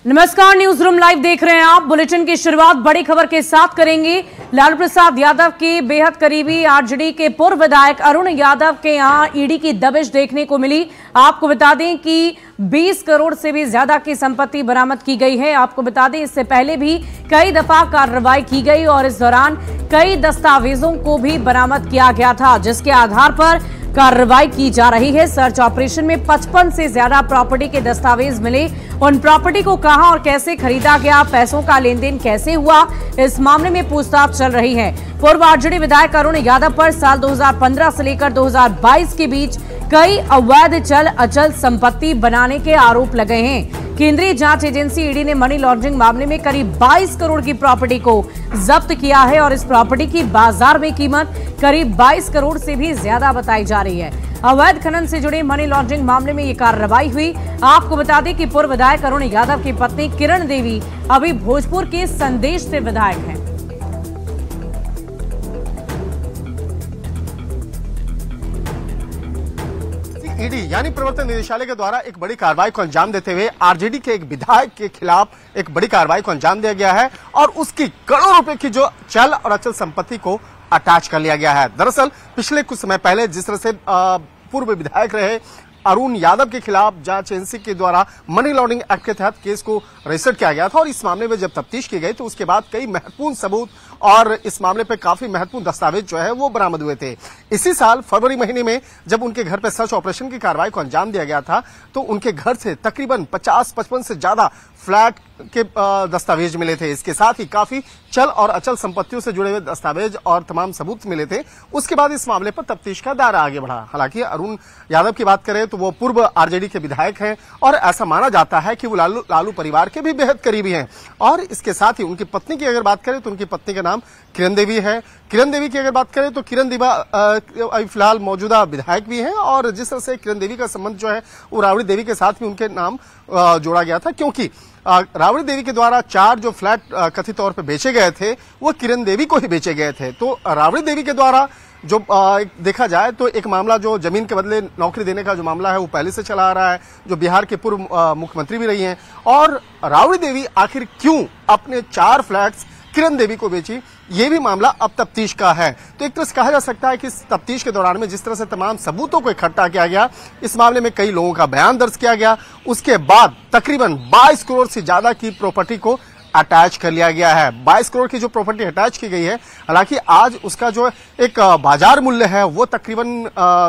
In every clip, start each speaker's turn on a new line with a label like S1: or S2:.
S1: नमस्कार, news room live देख रहे हैं आप। बुलेटिन की शुरुआत बड़ी खबर के साथ करेंगे। लालू प्रसाद यादव के बेहद करीबी आरजेडी के पूर्व विधायक अरुण यादव के यहां ईडी की दबिश देखने को मिली। आपको बता दें कि 20 करोड़ से भी ज्यादा की संपत्ति बरामद की गई है। आपको बता दें इससे पहले भी कई दफा कार्रवाई की गई और इस दौरान कई दस्तावेजों को भी बरामद किया गया था, जिसके आधार पर कार्रवाई की जा रही है। सर्च ऑपरेशन में 55 से ज्यादा प्रॉपर्टी के दस्तावेज मिले। उन प्रॉपर्टी को कहां और कैसे खरीदा गया, पैसों का लेन देन कैसे हुआ, इस मामले में पूछताछ चल रही है। पूर्व आरजेडी विधायक अरुण यादव पर साल 2015 से लेकर 2022 के बीच कई अवैध चल अचल संपत्ति बनाने के आरोप लगे हैं। केंद्रीय जांच एजेंसी ईडी ने मनी लॉन्ड्रिंग मामले में करीब 22 करोड़ की प्रॉपर्टी को जब्त किया है और इस प्रॉपर्टी की बाजार में कीमत करीब 22 करोड़ से भी ज्यादा बताई जा रही है। अवैध खनन से जुड़े मनी लॉन्ड्रिंग मामले में ये कार्रवाई हुई। आपको बता दें कि पूर्व विधायक अरुण यादव की पत्नी किरण देवी अभी भोजपुर के संदेश से विधायक हैं।
S2: ईडी यानी प्रवर्तन निदेशालय के द्वारा एक बड़ी कार्रवाई को अंजाम देते हुए आरजेडी के एक विधायक के खिलाफ एक बड़ी कार्रवाई को अंजाम दिया गया है और उसकी करोड़ों रुपए की जो चल और अचल संपत्ति को अटैच कर लिया गया है। दरअसल पिछले कुछ समय पहले जिस तरह से पूर्व विधायक रहे अरुण यादव के खिलाफ जांच एजेंसी के द्वारा मनी लॉन्ड्रिंग एक्ट के तहत केस को रजिस्टर किया गया था और इस मामले में जब तफ्तीश की गई तो उसके बाद कई महत्वपूर्ण सबूत और इस मामले पे काफी महत्वपूर्ण दस्तावेज जो है वो बरामद हुए थे। इसी साल फरवरी महीने में जब उनके घर पे सर्च ऑपरेशन की कार्रवाई को अंजाम दिया गया था तो उनके घर से तकरीबन 50-55 से ज्यादा फ्लैट के दस्तावेज मिले थे। इसके साथ ही काफी चल और अचल संपत्तियों से जुड़े हुए दस्तावेज और तमाम सबूत मिले थे। उसके बाद इस मामले पर तफ्तीश का दायरा आगे बढ़ा। हालांकि अरुण यादव की बात करें तो वो पूर्व आरजेडी के विधायक हैं और ऐसा माना जाता है कि वो लालू परिवार के भी बेहद करीबी हैं। और इसके साथ ही उनकी पत्नी की अगर बात करें तो उनकी पत्नी का नाम किरण देवी है। किरण देवी की अगर बात करें तो किरण देवी फिलहाल मौजूदा विधायक भी हैं और जिस तरह से किरण देवी का संबंध जो है वो राबड़ी देवी के साथ भी उनके नाम जोड़ा गया था, क्योंकि राबड़ी देवी के द्वारा 4 जो फ्लैट कथित तौर पे बेचे गए थे वो किरण देवी को ही बेचे गए थे। तो राबड़ी देवी के द्वारा जो देखा जाए तो एक मामला जो जमीन के बदले नौकरी देने का जो मामला है वो पहले से चला आ रहा है, जो बिहार के पूर्व मुख्यमंत्री भी रही हैं। और राबड़ी देवी आखिर क्यों अपने 4 फ्लैट्स किरण देवी को बेची, ये भी मामला अब तफ्तीश का है। तो एक तरह से कहा जा सकता है कि इस तफ्तीश के दौरान में जिस तरह से तमाम सबूतों को इकट्ठा किया गया, इस मामले में कई लोगों का बयान दर्ज किया गया, उसके बाद तकरीबन 22 करोड़ से ज्यादा की प्रॉपर्टी को अटैच कर लिया गया है। 22 करोड़ की जो प्रॉपर्टी अटैच की गई है, हालांकि आज उसका जो एक बाजार मूल्य है वो तकरीबन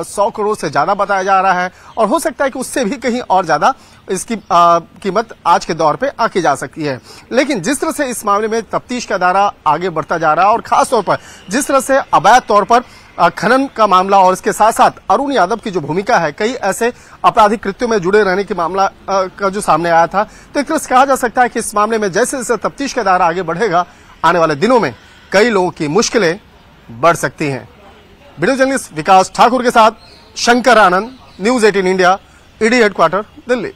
S2: 100 करोड़ से ज्यादा बताया जा रहा है और हो सकता है कि उससे भी कहीं और ज्यादा इसकी कीमत आज के दौर पे आकी जा सकती है। लेकिन जिस तरह से इस मामले में तफ्तीश का दायरा आगे बढ़ता जा रहा है और खासतौर पर जिस तरह से अवैध तौर पर खनन का मामला और इसके साथ साथ अरुण यादव की जो भूमिका है, कई ऐसे आपराधिक कृत्यों में जुड़े रहने के मामला का जो सामने आया था, तो एक तरह से कहा जा सकता है कि इस मामले में जैसे जैसे तफ्तीश का दायरा आगे बढ़ेगा, आने वाले दिनों में कई लोगों की मुश्किलें बढ़ सकती हैं। वीडियो जर्नलिस्ट विकास ठाकुर के साथ Shankar Anand, news 18 India, ED headquarter, Delhi.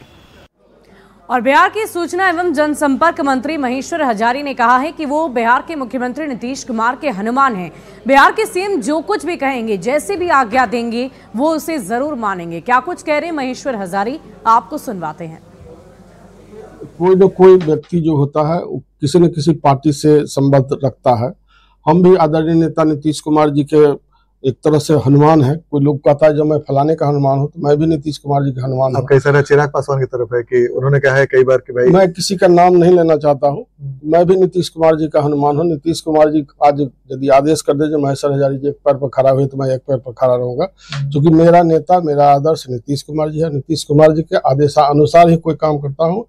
S1: और बिहार के सूचना एवं जनसंपर्क मंत्री महेश्वर हजारी ने कहा है कि वो बिहार के मुख्यमंत्री नीतीश कुमार के हनुमान हैं। बिहार के सीएम जो कुछ भी कहेंगे, जैसे भी आज्ञा देंगे, वो उसे जरूर मानेंगे। क्या कुछ कह रहे हैं महेश्वर हजारी, आपको सुनवाते हैं।
S3: कोई न कोई व्यक्ति जो होता है किसी न किसी पार्टी से संबंध रखता है। हम भी आदरणीय नेता नीतीश कुमार जी के एक तरह से हनुमान है। कोई लोग कहता है जब मैं फलाने का हनुमान हूं तो मैं भी नीतीश कुमार जी का हनुमान हूं।
S4: आप कैसा चिराग पासवान की तरफ है कि उन्होंने कहा है कई बार कि भाई
S3: मैं किसी का नाम नहीं लेना चाहता हूं, मैं भी नीतीश कुमार जी का हनुमान हूं। नीतीश कुमार जी आज यदि आदेश कर दे जो महेश्वर हजारी जी एक पैर पर खड़ा हुए तो मैं एक पैर पर खड़ा रहूंगा, क्योंकि मेरा नेता, मेरा आदर्श नीतीश कुमार जी है। नीतीश कुमार जी के आदेशानुसार ही कोई काम करता हूँ।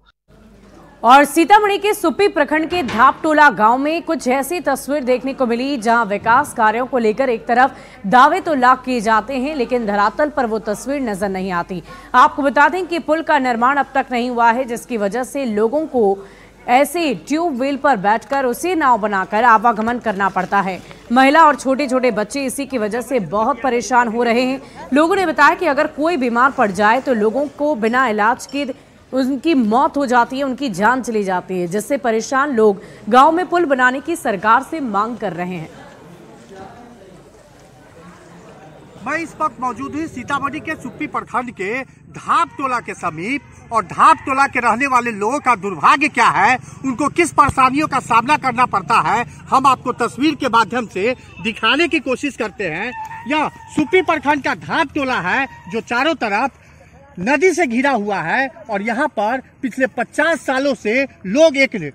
S1: और सीतामढ़ी के सुप्पी प्रखंड के धापटोला गांव में कुछ ऐसी तस्वीर देखने को मिली जहां विकास कार्यों को लेकर एक तरफ दावे तो लाख किए जाते हैं, लेकिन धरातल पर वो तस्वीर नजर नहीं आती। आपको बता दें कि पुल का निर्माण अब तक नहीं हुआ है, जिसकी वजह से लोगों को ऐसे ट्यूबवेल पर बैठकर उसी नाव बनाकर आवागमन करना पड़ता है। महिला और छोटे छोटे बच्चे इसी की वजह से बहुत परेशान हो रहे हैं। लोगों ने बताया कि अगर कोई बीमार पड़ जाए तो लोगों को बिना इलाज के उनकी मौत हो जाती है, उनकी जान चली जाती है, जिससे परेशान लोग गांव में पुल बनाने की सरकार से मांग कर रहे हैं।
S2: मैं इस वक्त मौजूद हूँ सीतामढ़ी के सुप्पी प्रखंड के धाप टोला के समीप और धाप टोला के रहने वाले लोगों का दुर्भाग्य क्या है, उनको किस परेशानियों का सामना करना पड़ता है, हम आपको तस्वीर के माध्यम से दिखाने की कोशिश करते हैं। यह सुप्पी प्रखंड का धाप टोला है जो चारों तरफ नदी से घिरा हुआ है और यहाँ पर पिछले 50 सालों से लोग एक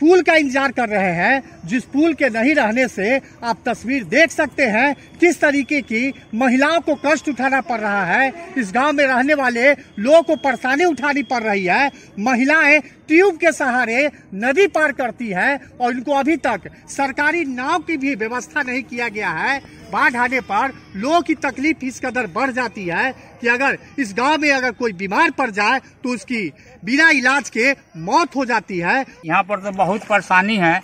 S2: पुल का इंतजार कर रहे हैं, जिस पुल के नहीं रहने से आप तस्वीर देख सकते हैं किस तरीके की महिलाओं को कष्ट उठाना पड़ रहा है। इस गांव में रहने वाले लोगों को परेशानी उठानी पड़ रही है। महिलाएं ट्यूब के सहारे नदी पार करती है और इनको अभी तक सरकारी नाव की भी व्यवस्था नहीं किया गया है। बाढ़ आने पर लोगों की तकलीफ इस कदर बढ़ जाती है कि अगर इस गांव में अगर कोई बीमार पड़ जाए तो उसकी बिना इलाज के मौत हो जाती है।
S5: यहाँ पर तो बहुत परेशानी है।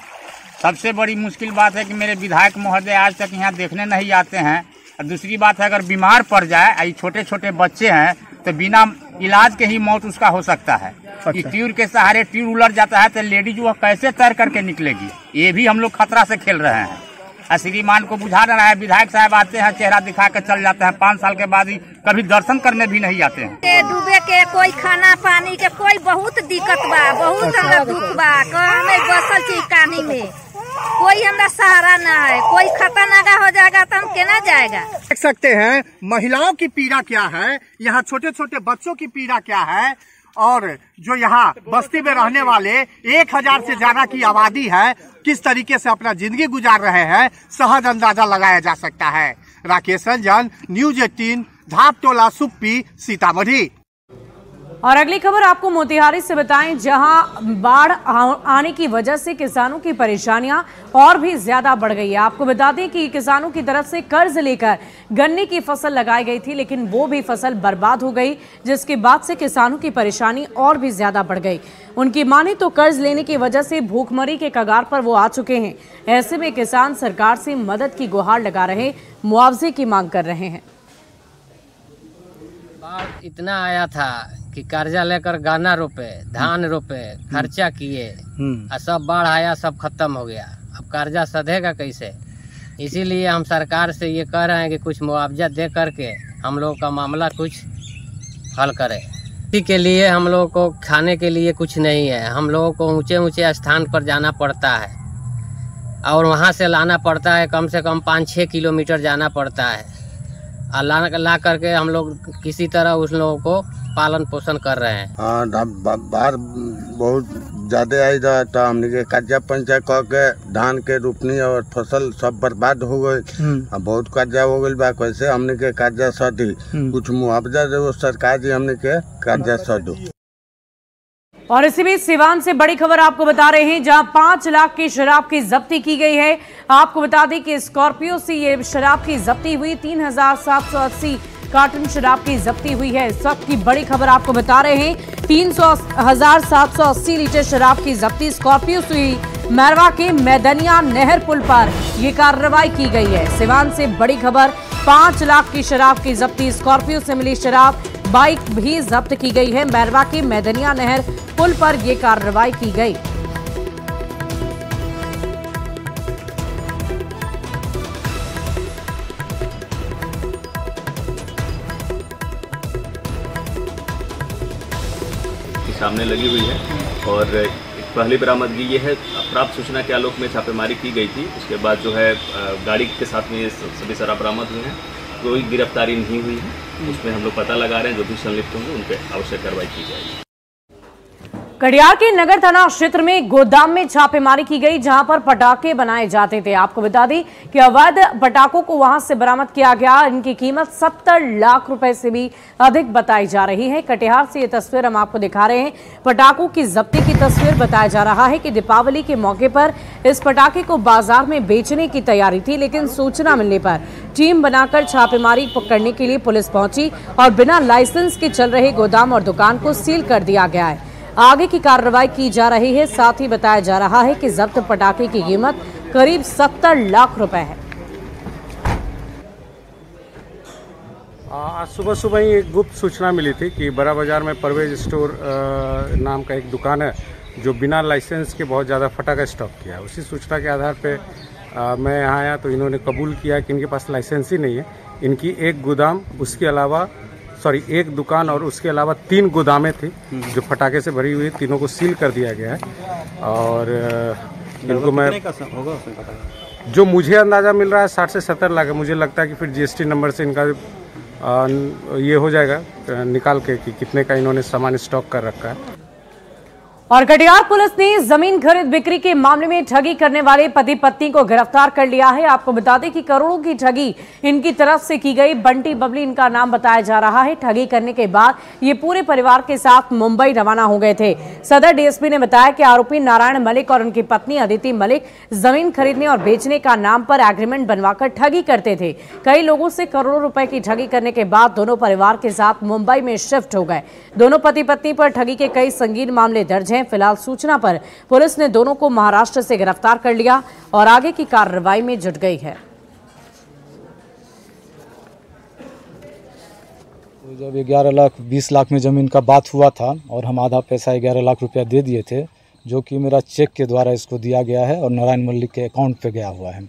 S5: सबसे बड़ी मुश्किल बात है कि मेरे विधायक महोदय आज तक यहाँ देखने नहीं आते हैं। और दूसरी बात है, अगर बीमार पड़ जाए, छोटे छोटे बच्चे हैं तो बिना इलाज के ही मौत उसका हो सकता है। कि ट्यूब के सहारे ट्यूब उलट जाता है तो लेडीज वो कैसे तैर करके निकलेगी, ये भी हम लोग खतरा से खेल रहे हैं। श्रीमान को बुझा रहा है, विधायक साहब आते हैं, चेहरा दिखा कर चल जाते हैं, 5 साल के बाद ही कभी दर्शन करने भी नहीं आते हैं।
S6: डूबे के कोई खाना पानी के कोई बहुत दिक्कत बा, बहुत हमरा दुख बा। हमें बसल छी कानी में, कोई हमरा सहारा ना है, कोई खतरनाक हो जाएगा तो हम केना जाएगा।
S2: देख सकते हैं महिलाओं की पीड़ा क्या है, यहाँ छोटे छोटे बच्चों की पीड़ा क्या है और जो यहाँ बस्ती में रहने वाले 1000 से ज्यादा की आबादी है किस तरीके से अपना जिंदगी गुजार रहे हैं, सहज अंदाजा लगाया जा सकता है। राकेश रंजन, न्यूज़ 18, धाप टोला, सुप्पी, सीतामढ़ी।
S1: और अगली खबर आपको मोतिहारी से बताएं, जहां बाढ़ आने की वजह से किसानों की परेशानियां और भी ज्यादा बढ़ गई है। आपको बता दें कि किसानों की तरफ से कर्ज लेकर गन्ने की फसल लगाई गई थी, लेकिन वो भी फसल बर्बाद हो गई, जिसके बाद से किसानों की परेशानी और भी ज्यादा बढ़ गई। उनकी माने तो कर्ज लेने की वजह से भूखमरी के कगार पर वो आ चुके हैं। ऐसे में किसान सरकार से मदद की गुहार लगा रहे, मुआवजे की मांग कर रहे हैं।
S7: बाढ़ इतना आया था कि कर्जा लेकर गन्ना रोपे, धान रोपे, खर्चा किए और सब बाढ़ आया, सब खत्म हो गया। अब कर्जा सधेगा कैसे? इसीलिए हम सरकार से ये कह रहे हैं कि कुछ मुआवजा दे करके हम लोग का मामला कुछ हल करें। इसी के लिए हम लोग को खाने के लिए कुछ नहीं है, हम लोगों को ऊंचे ऊंचे स्थान पर जाना पड़ता है और वहाँ से लाना पड़ता है, कम से कम 5-6 किलोमीटर जाना पड़ता है। और ला करके हम लोग किसी तरह उस लोगों को पालन पोषण कर रहे हैं।
S3: बाढ़ बहुत ज्यादा आई था तो हमने के कर्जा पंचा कह के धान के रोपनी और फसल सब बर्बाद हो गई। बहुत कर्जा हो गई बा, कैसे हमने के कर्जा सधी, कुछ मुआवजा दे सरकार जी, हमने के कर्जा सदो।
S1: और इसी बीच सिवान से बड़ी खबर आपको बता रहे हैं, जहां 5 लाख की शराब की जब्ती की गई है। आपको बता दें कि स्कॉर्पियो से ये शराब की जब्ती हुई, 3780 कार्टन शराब की जब्ती हुई है। इस वक्त की बड़ी खबर आपको बता रहे हैं, 3,780 लीटर शराब की जब्ती स्कॉर्पियो से हुई। मैरवा के मैदनिया नहर पुल पर यह कार्रवाई की गई है। सिवान से बड़ी खबर, 5 लाख की शराब की जब्ती, स्कॉर्पियो से मिली शराब, बाइक भी जब्त की गई है। मैरवा के मैदनिया नहर पुल पर यह कार्रवाई की गई।
S8: सामने लगी हुई है और पहली बरामदगी ये है, प्राप्त सूचना के आलोक में छापेमारी की गई थी। उसके बाद जो है गाड़ी के साथ में ये सभी शराब बरामद हुए हैं, कोई गिरफ्तारी नहीं हुई है। उसमें हम लोग पता लगा रहे हैं, जो भी संलिप्त होंगे उन पर आवश्यक कार्रवाई की जाएगी।
S1: कटिहार के नगर थाना क्षेत्र में गोदाम में छापेमारी की गई, जहां पर पटाखे बनाए जाते थे। आपको बता दें कि अवैध पटाखों को वहां से बरामद किया गया। इनकी कीमत 70 लाख रुपए से भी अधिक बताई जा रही है। कटिहार से ये तस्वीर हम आपको दिखा रहे हैं, पटाखों की जब्ती की तस्वीर। बताया जा रहा है कि दीपावली के मौके पर इस पटाखे को बाजार में बेचने की तैयारी थी, लेकिन सूचना मिलने पर टीम बनाकर छापेमारी करने के लिए पुलिस पहुंची और बिना लाइसेंस के चल रहे गोदाम और दुकान को सील कर दिया गया है। आगे की कार्रवाई की जा रही है। साथ ही बताया जा रहा है कि जब्त पटाखे की कीमत करीब 70 लाख रुपए है।
S9: आज सुबह ही एक गुप्त सूचना मिली थी कि बड़ा बाजार में परवेज स्टोर नाम का एक दुकान है जो बिना लाइसेंस के बहुत ज़्यादा फटाखा स्टॉक किया है। उसी सूचना के आधार पे मैं यहाँ आया तो इन्होंने कबूल किया कि इनके पास लाइसेंस ही नहीं है, इनकी एक गोदाम, उसके अलावा एक दुकान और उसके अलावा 3 गोदामें थी जो पटाखे से भरी हुई, तीनों को सील कर दिया गया है। और इनको मैं जो मुझे अंदाज़ा मिल रहा है 60 से 70 लाख है। मुझे लगता है कि फिर जीएसटी नंबर से इनका ये हो जाएगा निकाल के कि कितने का इन्होंने सामान स्टॉक कर रखा है।
S1: और कटिहार पुलिस ने जमीन खरीद बिक्री के मामले में ठगी करने वाले पति पत्नी को गिरफ्तार कर लिया है। आपको बता दें कि करोड़ों की ठगी इनकी तरफ से की गई। बंटी बबली इनका नाम बताया जा रहा है। ठगी करने के बाद ये पूरे परिवार के साथ मुंबई रवाना हो गए थे। सदर डीएसपी ने बताया कि आरोपी नारायण मलिक और उनकी पत्नी अदिति मलिक जमीन खरीदने और बेचने का नाम पर एग्रीमेंट बनवाकर ठगी करते थे। कई लोगों से करोड़ों रुपए की ठगी करने के बाद दोनों परिवार के साथ मुंबई में शिफ्ट हो गए। दोनों पति पत्नी पर ठगी के कई संगीन मामले दर्ज हैं। फिलहाल सूचना पर पुलिस ने दोनों को महाराष्ट्र से गिरफ्तार कर लिया और आगे की कार्रवाई में जुट गई है।
S10: तो जब 11,20 लाख में ज़मीन का बात हुआ था और हम आधा पैसा 11 लाख रुपया दे दिए थे, जो कि मेरा चेक के द्वारा इसको दिया गया है और नारायण मल्लिक के अकाउंट पे गया हुआ है।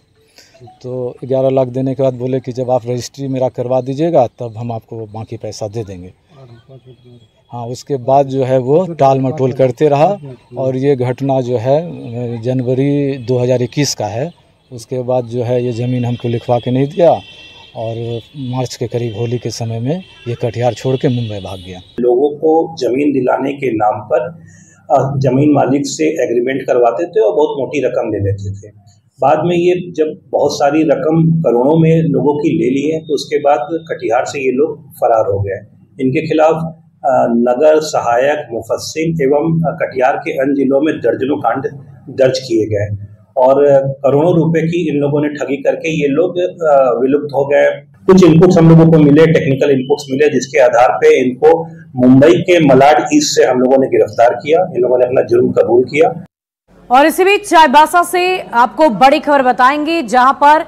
S10: तो 11 लाख देने के बाद बोले कि जब आप रजिस्ट्री मेरा करवा दीजिएगा तब हम आपको बाकी पैसा दे देंगे। हाँ, उसके बाद जो है वो टाल मटोल करते रहा और ये घटना जो है जनवरी 2021 का है। उसके बाद जो है ये ज़मीन हमको लिखवा के नहीं दिया और मार्च के करीब होली के समय में ये कटिहार छोड़ के मुंबई भाग गया।
S11: लोगों को ज़मीन दिलाने के नाम पर ज़मीन मालिक से एग्रीमेंट करवाते थे और बहुत मोटी रकम ले लेते थे। बाद में ये जब बहुत सारी रकम करोड़ों में लोगों की ले ली है तो उसके बाद कटिहार से ये लोग फरार हो गए। इनके खिलाफ नगर, सहायक, मुफस्सिल एवं कटिहार के अन्य जिलों में दर्जनों कांड दर्ज किए गए और करोड़ों रुपए की इन लोगों ने ठगी करके ये लोग विलुप्त हो गए। कुछ इनपुट्स हम लोगों को मिले, टेक्निकल इनपुट्स मिले, जिसके आधार पे इनको मुंबई के मलाड ईस्ट से हम लोगों ने गिरफ्तार किया। इन लोगों ने अपना जुर्म कबूल किया।
S1: और इसी बीच चाईबासा से आपको बड़ी खबर बताएंगे, जहां पर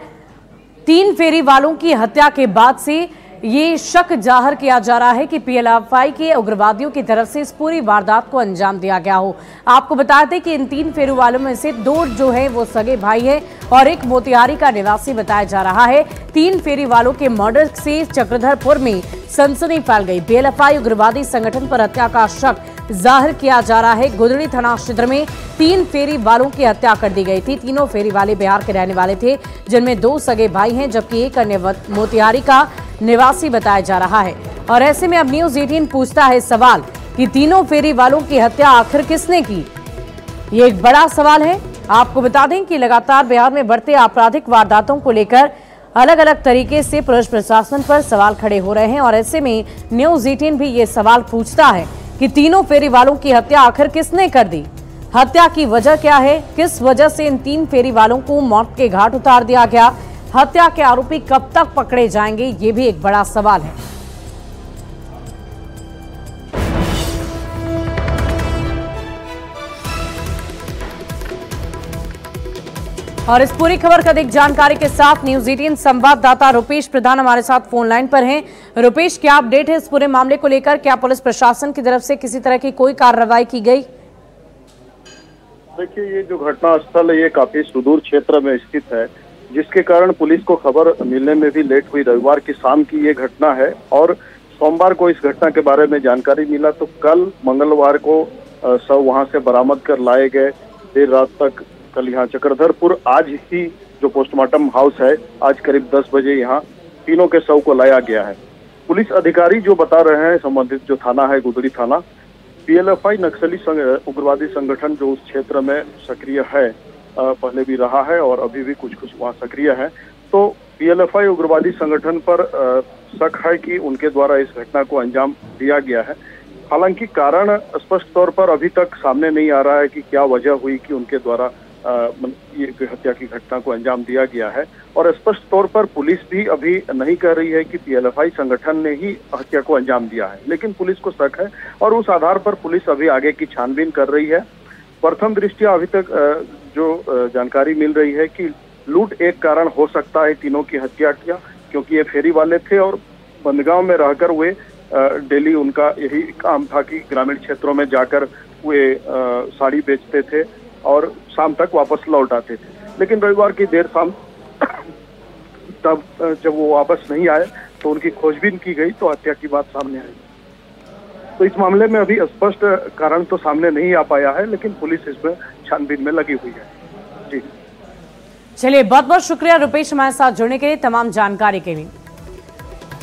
S1: 3 फेरी वालों की हत्या के बाद से ये शक जाहिर किया जा रहा है कि पीएलएफआई के उग्रवादियों की तरफ से इस पूरी वारदात को अंजाम दिया गया हो। आपको बताते हैं कि इन 3 फेरी वालों में से 2 जो है वो सगे भाई है और एक मोतिहारी का निवासी बताया जा रहा है। 3 फेरी वालों के मर्डर से चक्रधरपुर में सनसनी फैल गई। पीएलएफआई उग्रवादी संगठन पर हत्या का शक जाहिर किया जा रहा है। गुदड़ी थाना क्षेत्र में 3 फेरी वालों की हत्या कर दी गई थी। तीनों फेरी वाले बिहार के रहने वाले थे, जिनमें 2 सगे भाई हैं, जबकि एक अन्य मोतिहारी का निवासी बताया जा रहा है। और ऐसे में अब न्यूज़ 18 पूछता है सवाल कि तीनों फेरी वालों की हत्या आखिर किसने की? ये एक बड़ा सवाल है। आपको बता दें कि लगातार बिहार में बढ़ते आपराधिक वारदातों को लेकर अलग अलग तरीके से पुलिस प्रशासन पर सवाल खड़े हो रहे हैं और ऐसे में न्यूज़ 18 भी ये सवाल पूछता है कि तीनों फेरी वालों की हत्या आखिर किसने कर दी? हत्या की वजह क्या है? किस वजह से इन 3 फेरी वालों को मौत के घाट उतार दिया गया? हत्या के आरोपी कब तक पकड़े जाएंगे, ये भी एक बड़ा सवाल है। और इस पूरी खबर का अधिक जानकारी के साथ न्यूज़ 18 संवाददाता रुपेश प्रधान हमारे साथ फोन लाइन पर हैं। रुपेश, क्या अपडेट है इस पूरे मामले को लेकर? क्या पुलिस प्रशासन की तरफ से किसी तरह की कोई कार्रवाई की गई?
S12: देखिए, ये जो घटना स्थल है ये काफी सुदूर क्षेत्र में स्थित है, जिसके कारण पुलिस को खबर मिलने में भी लेट हुई। रविवार की शाम की ये घटना है और सोमवार को इस घटना के बारे में जानकारी मिला तो कल मंगलवार को शव वहां से बरामद कर लाए गए। देर रात तक कल यहाँ चक्रधरपुर, आज ही जो पोस्टमार्टम हाउस है, आज करीब 10 बजे यहाँ तीनों के शव को लाया गया है। पुलिस अधिकारी जो बता रहे हैं, संबंधित जो थाना है गुदड़ी थाना, पीएलएफआई नक्सली उग्रवादी संगठन जो उस क्षेत्र में सक्रिय है, पहले भी रहा है और अभी भी कुछ वहाँ सक्रिय है, तो पीएलएफआई उग्रवादी संगठन पर शक है कि उनके द्वारा इस घटना को अंजाम दिया गया है। हालांकि कारण स्पष्ट तौर पर अभी तक सामने नहीं आ रहा है कि क्या वजह हुई कि उनके द्वारा ये हत्या की घटना को अंजाम दिया गया है। और स्पष्ट तौर पर पुलिस भी अभी नहीं कह रही है कि पीएलएफआई संगठन ने ही हत्या को अंजाम दिया है, लेकिन पुलिस को शक है और उस आधार पर पुलिस अभी आगे की छानबीन कर रही है। प्रथम दृष्टया अभी तक जो जानकारी मिल रही है कि लूट एक कारण हो सकता है तीनों की हत्या किया, क्योंकि ये फेरी वाले थे और बंदगांव में रहकर वे डेली उनका यही काम था कि ग्रामीण क्षेत्रों में जाकर वे साड़ी बेचते थे और शाम तक वापस लौट आते थे। लेकिन रविवार की देर शाम तब जब वो वापस नहीं आए तो उनकी खोजबीन की गई तो हत्या की बात सामने आई। तो इस मामले में अभी स्पष्ट कारण तो सामने नहीं आ पाया है, लेकिन पुलिस इसमें छानबीन में लगी हुई है। जी
S1: चलिए, बहुत बहुत शुक्रिया रुपेश हमारे साथ जुड़ने के लिए, तमाम जानकारी के लिए।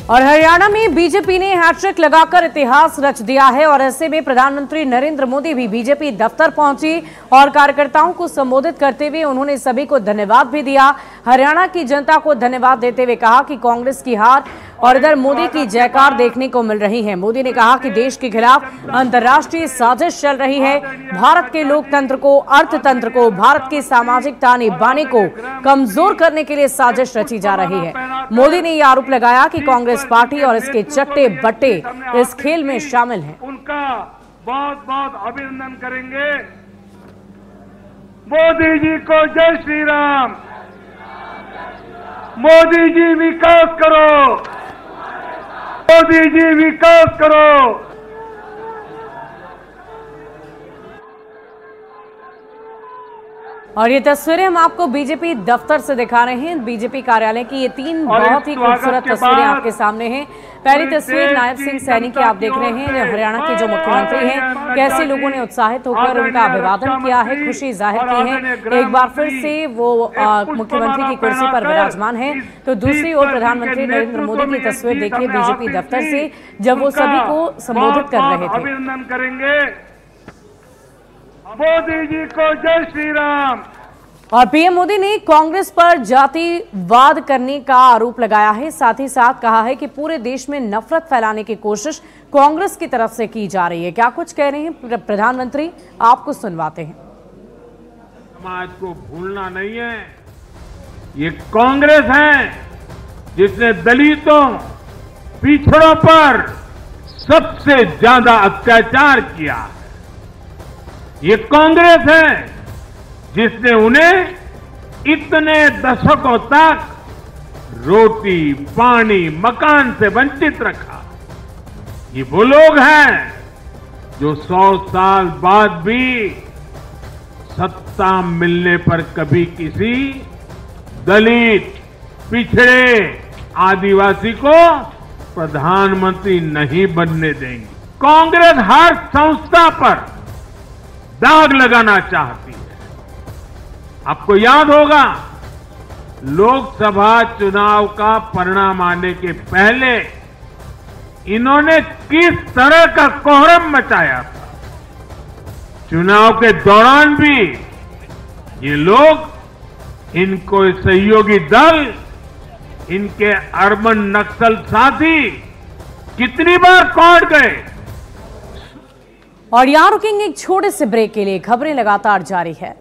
S1: और हरियाणा में बीजेपी ने हैट्रिक लगाकर इतिहास रच दिया है और ऐसे में प्रधानमंत्री नरेंद्र मोदी भी बीजेपी दफ्तर पहुंची और कार्यकर्ताओं को संबोधित करते हुए उन्होंने सभी को धन्यवाद भी दिया। हरियाणा की जनता को धन्यवाद देते हुए कहा कि कांग्रेस की हार और इधर मोदी की जयकार देखने को मिल रही है। मोदी ने कहा कि देश के खिलाफ अंतर्राष्ट्रीय साजिश चल रही है। भारत के लोकतंत्र को, अर्थतंत्र को, भारत के सामाजिक ताने बाने को कमजोर करने के लिए साजिश रची जा रही है। मोदी ने यह आरोप लगाया कि कांग्रेस पार्टी और इसके चट्टे बट्टे इस खेल में शामिल हैं।
S13: उनका बहुत बहुत अभिनंदन करेंगे। मोदी जी को जय श्री राम। मोदी जी विकास करो, मोदी जी विकास करो।
S1: और ये तस्वीरें हम आपको बीजेपी दफ्तर से दिखा रहे हैं, बीजेपी कार्यालय की ये 3 बहुत ही खूबसूरत तस्वीरें आपके सामने हैं। पहली तस्वीर नायब सिंह सैनी की आप देख रहे हैं, हरियाणा के जो मुख्यमंत्री हैं, कैसे लोगों ने उत्साहित होकर उनका अभिवादन किया है, खुशी जाहिर की है। एक बार फिर से वो मुख्यमंत्री की कुर्सी पर विराजमान है। तो दूसरी ओर प्रधानमंत्री नरेंद्र मोदी की तस्वीर देखिए बीजेपी दफ्तर से, जब वो सभी को संबोधित कर रहे थे।
S13: अभिनंदन करेंगे मोदी जी को जय श्री राम।
S1: और पीएम मोदी ने कांग्रेस पर जातिवाद करने का आरोप लगाया है, साथ ही साथ कहा है कि पूरे देश में नफरत फैलाने की कोशिश कांग्रेस की तरफ से की जा रही है। क्या कुछ कह रहे हैं प्रधानमंत्री, आपको सुनवाते हैं।
S13: समाज को भूलना नहीं है, ये कांग्रेस है जिसने दलितों, पिछड़ों पर सबसे ज्यादा अत्याचार किया। ये कांग्रेस है जिसने उन्हें इतने दशकों तक रोटी, पानी, मकान से वंचित रखा। ये वो लोग हैं जो 100 साल बाद भी सत्ता मिलने पर कभी किसी दलित, पिछड़े, आदिवासी को प्रधानमंत्री नहीं बनने देंगे। कांग्रेस हर संस्था पर दाग लगाना चाहती है। आपको याद होगा लोकसभा चुनाव का परिणाम आने के पहले इन्होंने किस तरह का कोहराम मचाया था। चुनाव के दौरान भी ये लोग, इनको सहयोगी दल, इनके अर्बन नक्सल साथी कितनी बार कौट गए।
S1: और यहां रुकेंगे एक छोटे से ब्रेक के लिए, खबरें लगातार जारी है।